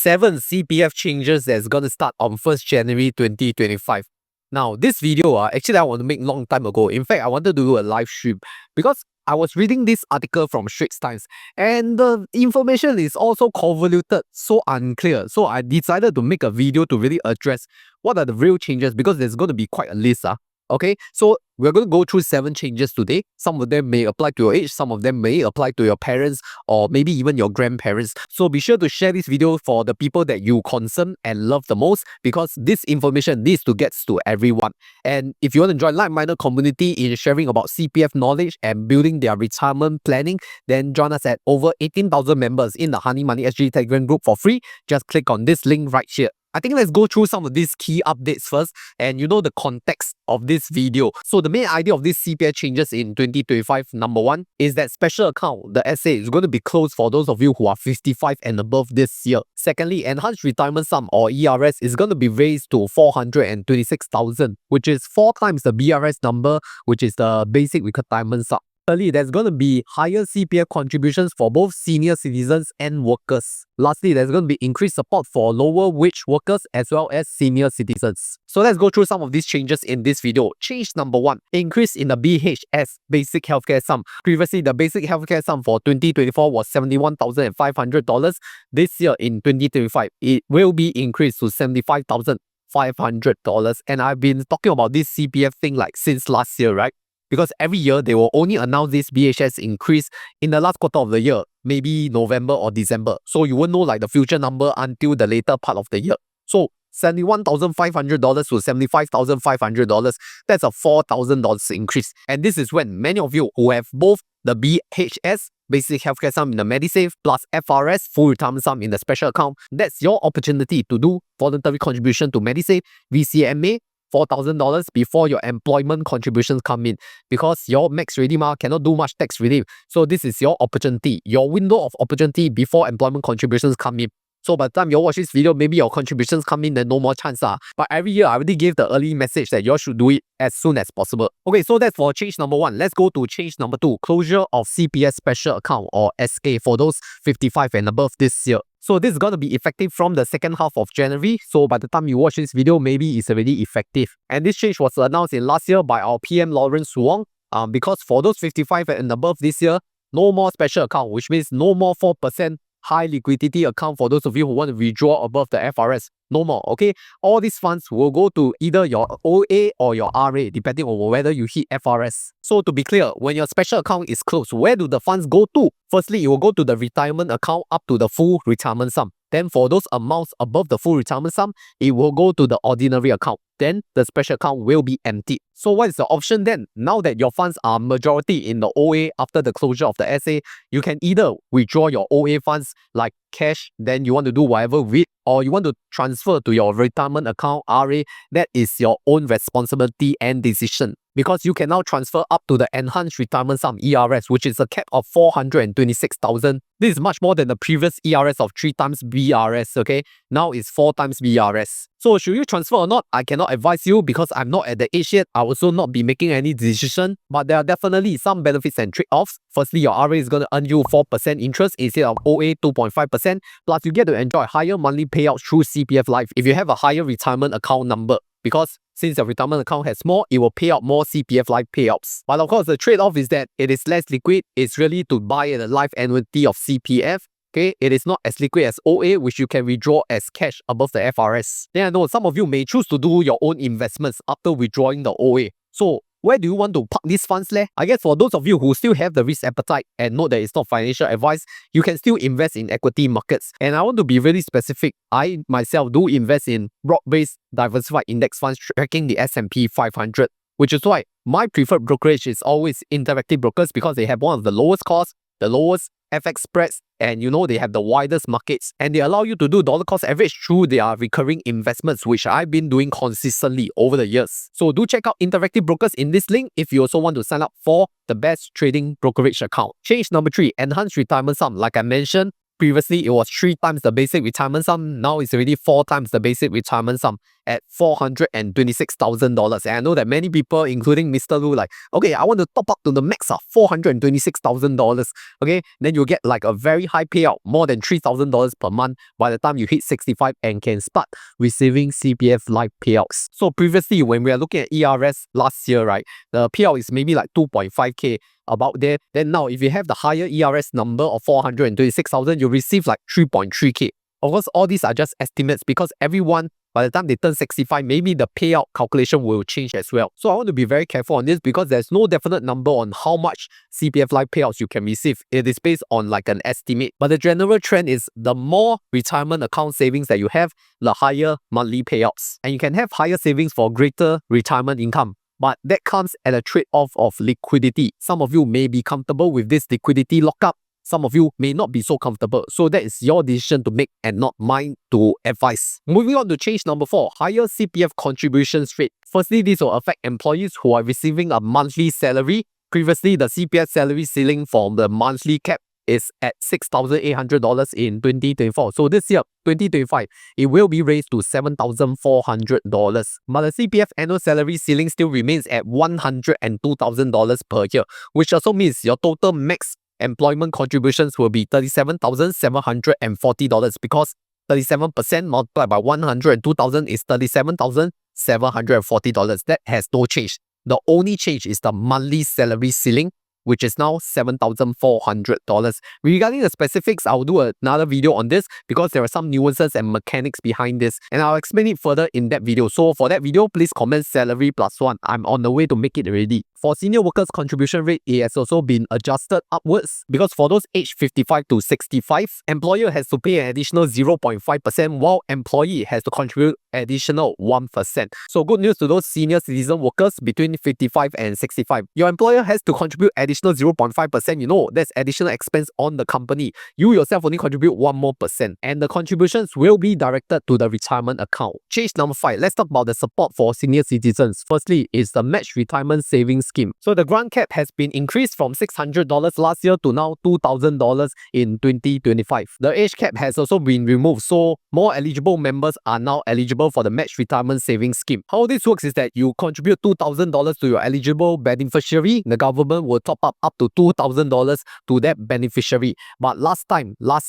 7 CPF changes that's going to start on 1st January 2025. Now, this video, actually I want to make long time ago. In fact, I wanted to do a live stream because I was reading this article from Straits Times and the information is also convoluted, so unclear. So I decided to make a video to really address what are the real changes because there's going to be quite a list. Okay, so we're going to go through 7 changes today. Some of them may apply to your age, some of them may apply to your parents or maybe even your grandparents. So be sure to share this video for the people that you concern and love the most because this information needs to get to everyone. And if you want to join like-minded community in sharing about CPF knowledge and building their retirement planning, then join us at over 18,000 members in the Honey Money SG Telegram group for free. Just click on this link right here. I think let's go through some of these key updates first and you know the context of this video. So the main idea of these CPF changes in 2025, number one, is that special account, the SA, is going to be closed for those of you who are 55 and above this year. Secondly, enhanced retirement sum or ERS is going to be raised to 426,000, which is 4 times the BRS number, which is the basic retirement sum. Thirdly, there's going to be higher CPF contributions for both senior citizens and workers. Lastly, there's going to be increased support for lower wage workers as well as senior citizens. So let's go through some of these changes in this video. Change number 1, increase in the BHS, basic healthcare sum. Previously, the basic healthcare sum for 2024 was $71,500. This year in 2025, it will be increased to $75,500. And I've been talking about this CPF thing like since last year, right? Because every year, they will only announce this BHS increase in the last quarter of the year, maybe November or December. So you won't know like the future number until the later part of the year. So $71,500 to $75,500, that's a $4,000 increase. And this is when many of you who have both the BHS, basic healthcare sum in the Medisave, plus FRS, full retirement sum in the special account, that's your opportunity to do voluntary contribution to Medisave, VCMA, $4,000 before your employment contributions come in because your max ready cannot do much tax relief. So this is your opportunity, your window of opportunity before employment contributions come in. So by the time you watch this video, maybe your contributions come in, then no more chance. But every year, I already gave the early message that you should do it as soon as possible. Okay, so that's for change number 1. Let's go to change number 2, closure of CPF special account or SK for those 55 and above this year. So this is going to be effective from the second half of January. So by the time you watch this video, maybe it's already effective. And this change was announced in last year by our PM Lawrence Wong. Because for those 55 and above this year, no more special account, which means no more 4% high liquidity account for those of you who want to withdraw above the FRS. No more, okay? All these funds will go to either your OA or your RA, depending on whether you hit FRS. So to be clear, when your special account is closed, where do the funds go to? Firstly, it will go to the retirement account up to the full retirement sum. Then for those amounts above the full retirement sum, it will go to the ordinary account. Then the special account will be emptied. So what is the option then? Now that your funds are majority in the OA after the closure of the SA, you can either withdraw your OA funds like cash, then you want to do whatever with, or you want to transfer to your retirement account RA. That is your own responsibility and decision. Because you can now transfer up to the enhanced retirement sum ERS, which is a cap of 426,000. This is much more than the previous ERS of 3 times BRS, okay? Now it's 4 times BRS. So should you transfer or not? I cannot advise you because I'm not at the age yet. I will also not be making any decision, but there are definitely some benefits and trade-offs. Firstly, your RA is going to earn you 4% interest instead of OA 2.5%. Plus, you get to enjoy higher monthly payouts through CPF Life if you have a higher retirement account number. Because since your retirement account has more, it will pay out more CPF Life payouts. But of course, the trade-off is that it is less liquid. It's really to buy the life annuity of CPF. Okay, it is not as liquid as OA, which you can withdraw as cash above the FRS. Then I know some of you may choose to do your own investments after withdrawing the OA. So where do you want to park these funds leh? I guess for those of you who still have the risk appetite and know that it's not financial advice, you can still invest in equity markets. And I want to be really specific. I myself do invest in broad-based diversified index funds tracking the S&P 500, which is why my preferred brokerage is always Interactive Brokers because they have one of the lowest costs, the lowest FX spreads, and you know they have the widest markets, and they allow you to do dollar cost average through their recurring investments, which I've been doing consistently over the years. So do check out Interactive Brokers in this link if you also want to sign up for the best trading brokerage account. Change number 3, enhanced retirement sum. Like I mentioned, previously it was 3 times the basic retirement sum, now it's already 4 times the basic retirement sum. at $426,000. And I know that many people, including Mr. Lu, like, okay, I want to top up to the max of $426,000. Okay, then you'll get like a very high payout, more than $3,000 per month by the time you hit 65 and can start receiving CPF life payouts. So previously, when we are looking at ERS last year, right, the payout is maybe like 2.5K about there. Then now, if you have the higher ERS number of 426,000, you receive like 3.3K. Of course, all these are just estimates because everyone, by the time they turn 65, maybe the payout calculation will change as well. So I want to be very careful on this because there's no definite number on how much CPF life payouts you can receive. It is based on like an estimate. But the general trend is the more retirement account savings that you have, the higher monthly payouts. And you can have higher savings for greater retirement income. But that comes at a trade-off of liquidity. Some of you may be comfortable with this liquidity lockup. Some of you may not be so comfortable. So that is your decision to make and not mine to advise. Moving on to change number 4, higher CPF contributions rate. Firstly, this will affect employees who are receiving a monthly salary. Previously, the CPF salary ceiling for the monthly cap is at $6,800 in 2024. So this year, 2025, it will be raised to $7,400. But the CPF annual salary ceiling still remains at $102,000 per year, which also means your total max employment contributions will be $37,740 because 37% multiplied by 102,000 is $37,740. That has no change. The only change is the monthly salary ceiling, which is now $7,400. Regarding the specifics, I'll do another video on this because there are some nuances and mechanics behind this, and I'll explain it further in that video. So for that video, please comment salary +1. I'm on the way to make it ready. For senior workers contribution rate, it has also been adjusted upwards because for those aged 55 to 65, employer has to pay an additional 0.5% while employee has to contribute additional 1%. So good news to those senior citizen workers between 55 and 65. Your employer has to contribute additional 0.5%. You know, that's additional expense on the company. You yourself only contribute 1 more percent, and the contributions will be directed to the retirement account. Change number 5. Let's talk about the support for senior citizens. Firstly, is the match retirement savings scheme. So the grant cap has been increased from $600 last year to now $2,000 in 2025. The age cap has also been removed, so more eligible members are now eligible for the match retirement savings scheme. How this works is that you contribute $2,000 to your eligible beneficiary. The government will top up to $2,000 to that beneficiary. But last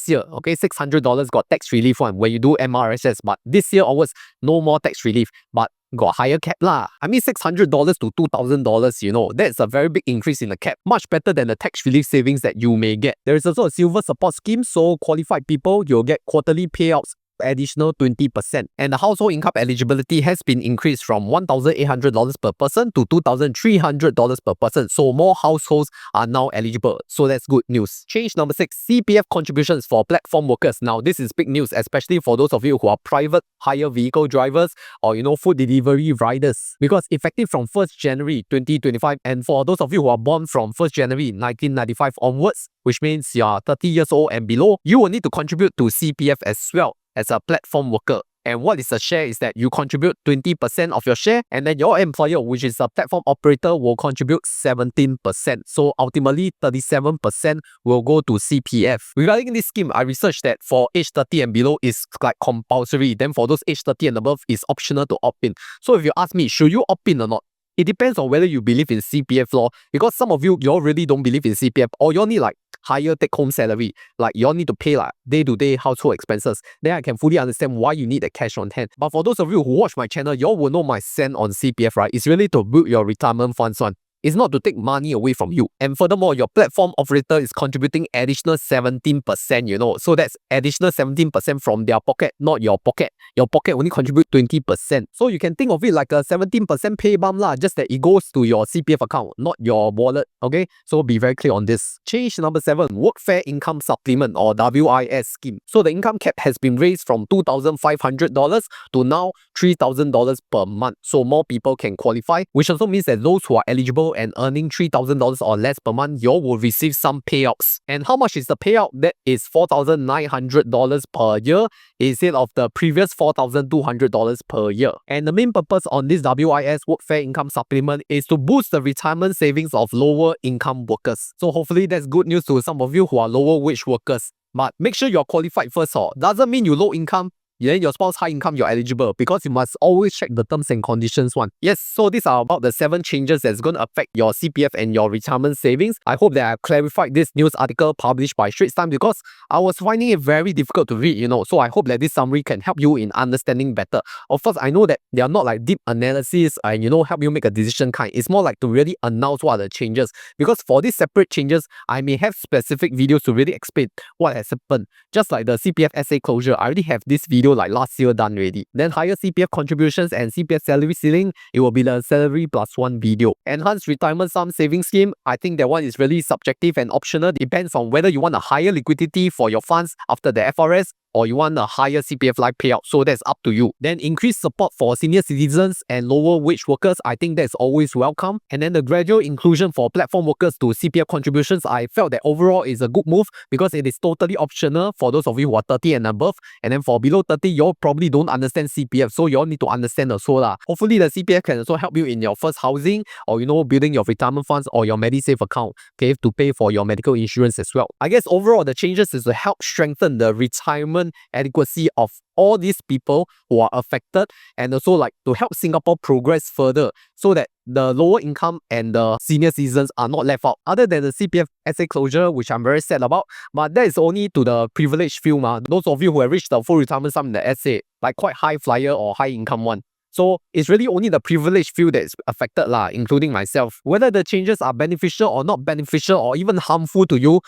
year, okay, $600 got tax relief one when you do MRSS. But this year onwards, no more tax relief. But got higher cap lah. I mean $600 to $2,000, you know, that's a very big increase in the cap. Much better than the tax relief savings that you may get. There is also a silver support scheme, so qualified people, you'll get quarterly payouts additional 20%. And the household income eligibility has been increased from $1,800 per person to $2,300 per person. So more households are now eligible. So that's good news. Change number 6, CPF contributions for platform workers. Now this is big news, especially for those of you who are private hire vehicle drivers or, you know, food delivery riders. Because effective from 1st January 2025, and for those of you who are born from 1st January 1995 onwards, which means you are 30 years old and below, you will need to contribute to CPF as well as a platform worker. And what is a share is that you contribute 20% of your share, and then your employer, which is a platform operator, will contribute 17%. So ultimately 37% will go to CPF. Regarding this scheme, I researched that for age 30 and below is like compulsory. Then for those age 30 and above, is optional to opt in. So if you ask me, should you opt in or not? It depends on whether you believe in CPF law, because some of you really don't believe in CPF, or you need like higher take-home salary, like you all need to pay like day-to-day household expenses. Then I can fully understand why you need the cash on hand. But for those of you who watch my channel, you all will know my stand on CPF, right? It's really to build your retirement funds one. It's not to take money away from you. And furthermore, your platform operator is contributing additional 17%, you know. So that's additional 17% from their pocket, not your pocket. Your pocket only contribute 20%. So you can think of it like a 17% pay bump lah, just that it goes to your CPF account, not your wallet, okay? So be very clear on this. Change number 7, Workfare Income Supplement or WIS scheme. So the income cap has been raised from $2,500 to now $3,000 per month. So more people can qualify, which also means that those who are eligible and earning $3,000 or less per month, you will receive some payouts. And how much is the payout? That is $4,900 per year instead of the previous $4,200 per year. And the main purpose on this WIS Workfare Income Supplement is to boost the retirement savings of lower income workers. So hopefully that's good news to some of you who are lower wage workers. But make sure you're qualified first. Doesn't mean you low income. then your spouse high income, you're eligible, because you must always check the terms and conditions one. Yes, so these are about the 7 changes that's going to affect your CPF and your retirement savings. I hope that I've clarified this news article published by Straits Times, because I was finding it very difficult to read, so I hope that this summary can help you in understanding better. Of course, I know that they are not like deep analysis and help you make a decision kind. It's more like to really announce what are the changes, because for these separate changes, I may have specific videos to really explain what has happened. Just like the CPF SA closure, I already have this video like last year done already. Then higher CPF contributions and CPF salary ceiling, it will be the salary plus one video. Enhanced retirement sum saving scheme, I think that one is really subjective and optional. Depends on whether you want a higher liquidity for your funds after the FRS, or you want a higher CPF life payout. So that's up to you. Then increased support for senior citizens and lower wage workers, I think that's always welcome. And then the gradual inclusion for platform workers to CPF contributions, I felt that overall is a good move, because it is totally optional for those of you who are 30 and above. And then for below 30, you all probably don't understand CPF, so you all need to understand also lah. Hopefully the CPF can also help you in your first housing, or building your retirement funds or your MediSave account, okay, to pay for your medical insurance as well. I guess overall the changes is to help strengthen the retirement adequacy of all these people who are affected, and also like to help Singapore progress further, so that the lower income and the senior citizens are not left out. Other than the CPF SA closure, which I'm very sad about, but that is only to the privileged few. Those of you who have reached the full retirement sum in the SA, like quite high flyer or high income one. So it's really only the privileged few that is affected lah, including myself. Whether the changes are beneficial or not beneficial or even harmful to you,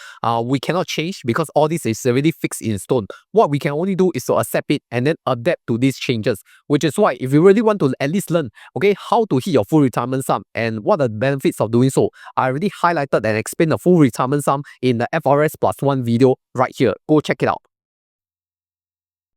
we cannot change, because all this is already fixed in stone. What we can only do is to accept it and then adapt to these changes, which is why if you really want to at least learn, okay, how to hit your full retirement sum and what are the benefits of doing so, I already highlighted and explained the full retirement sum in the FRS plus one video right here. Go check it out.